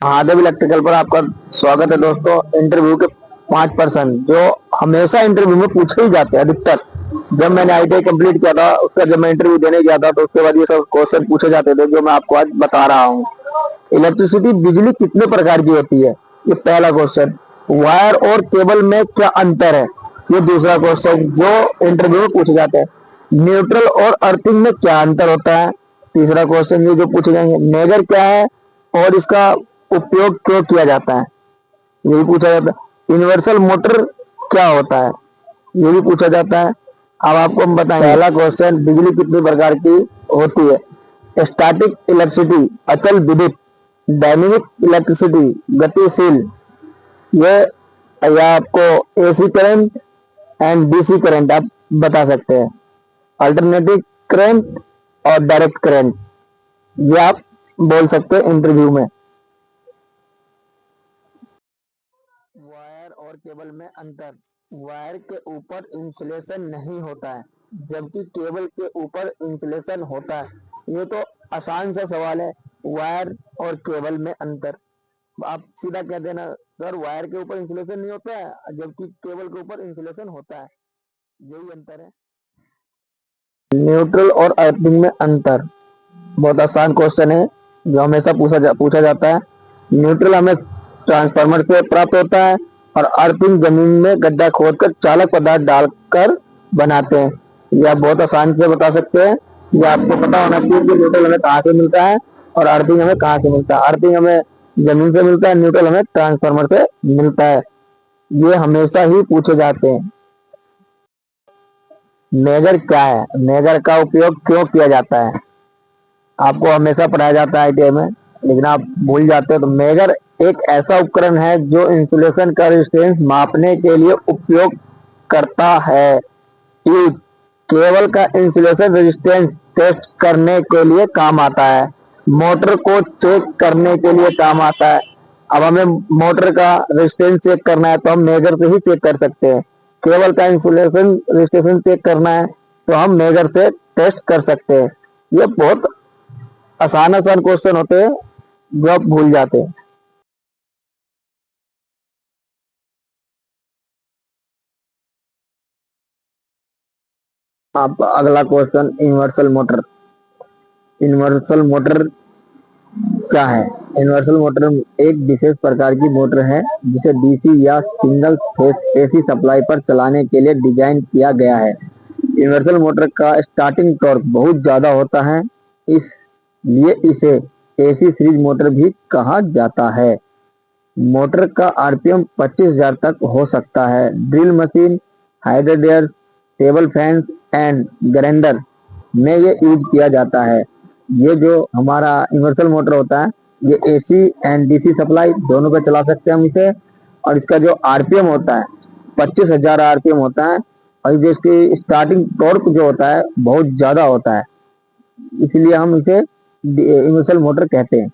Mahadev electrical पर आपका स्वागत है दोस्तों। इंटरव्यू के 5% जो हमेशा इंटरव्यू में पूछे ही जाते हैं अधिकतर। जब मैंने आईटीआई कंप्लीट किया था, उसका जब मैं इंटरव्यू देने गया था तो उसके बाद ये सब क्वेश्चन पूछे जाते थे जो मैं आपको आज बता रहा हूँ। इलेक्ट्रिसिटी बिजली कितने प्रकार की होती है, ये पहला क्वेश्चन। वायर और केबल में क्या अंतर है, ये दूसरा क्वेश्चन जो इंटरव्यू में पूछे जाते हैं। न्यूट्रल और अर्थिंग में क्या अंतर होता है, तीसरा क्वेश्चन ये जो पूछे जाएंगे। मेजर क्या है और इसका उपयोग क्यों किया जाता है, ये भी पूछा जाता है। यूनिवर्सल मोटर क्या होता है, ये भी पूछा जाता है। अब आपको हम बताएंगे। पहला क्वेश्चन, बिजली कितनी प्रकार की होती है। स्टैटिक इलेक्ट्रिसिटी अचल विद्युत, डायनेमिक इलेक्ट्रिसिटी गतिशील, ये या आपको AC current and DC current आप बता सकते हैं। अल्टरनेटिव करंट और डायरेक्ट करंट, ये आप बोल सकते हैं इंटरव्यू में। वायर और केबल में अंतर। वायर के ऊपर इंसुलेशन नहीं होता है, जबकि केबल के ऊपर इंसुलेशन होता है। ये तो आसान सा सवाल है। वायर और केबल में अंतर, आप सीधा कह देना सर वायर के ऊपर इंसुलेशन नहीं होता है जबकि केबल के ऊपर इंसुलेशन होता है, यही अंतर है। न्यूट्रल और अर्थिंग में अंतर, बहुत आसान क्वेश्चन है जो हमेशा पूछा जाता है। न्यूट्रल हमें ट्रांसफार्मर से प्राप्त होता है और अर्थिंग जमीन में गड्ढा खोदकर चालक पदार्थ डालकर बनाते हैं। यह बहुत आसान से बता सकते हैं। ये आपको पता होना चाहिए कि न्यूट्रल हमें कहाँ से मिलता है और अर्थिंग हमें कहाँ से मिलता है। अर्थिंग हमें जमीन से मिलता है, न्यूट्रल हमें ट्रांसफार्मर से मिलता है। ये हमेशा ही पूछे जाते हैं। मेजर क्या है, मेजर का उपयोग क्यों किया जाता है, आपको हमेशा पढ़ाया जाता है आईटीआई में, लेकिन आप भूल जाते हो। तो मेजर एक ऐसा उपकरण है जो इंसुलेशन का रेजिस्टेंस मापने के लिए उपयोग करता है। यूज, केबल का इंसुलेशन रेजिस्टेंस टेस्ट करने के लिए काम आता है। मोटर को चेक करने के लिए काम आता है। अब हमें मोटर का रेजिस्टेंस चेक करना है तो हम मेजर से ही चेक कर सकते हैं। केबल का इंसुलेशन रेजिस्टेंस चेक करना है तो हम मेजर से टेस्ट कर सकते हैं। ये बहुत आसान आसान क्वेश्चन होते हैं जो आप भूल जाते हैं। आप अगला question, universal motor. Universal motor क्या है। यूनिवर्सल मोटर एक विशेष प्रकार की मोटर है जिसे डीसी या सिंगल फेस एसी सप्लाई पर चलाने के लिए डिजाइन किया गया है। यूनिवर्सल मोटर का स्टार्टिंग टॉर्क बहुत ज्यादा होता है, इसलिए इसे एसी सीरीज मोटर भी कहा जाता है। मोटर का आरपीएम 25,000 तक हो सकता है। ड्रिल मशीन, हाइड्रोडेयर, टेबल फैंस एंड ग्राइंडर में ये यूज किया जाता है। ये जो हमारा यूनिवर्सल मोटर होता है, ये एसी एंड डीसी सप्लाई दोनों पे चला सकते हैं हम इसे। और इसका जो आरपीएम होता है 25,000 आरपीएम होता है। और जो इसकी स्टार्टिंग टॉर्क जो होता है बहुत ज्यादा होता है, इसलिए हम इसे यूनिवर्सल मोटर कहते हैं।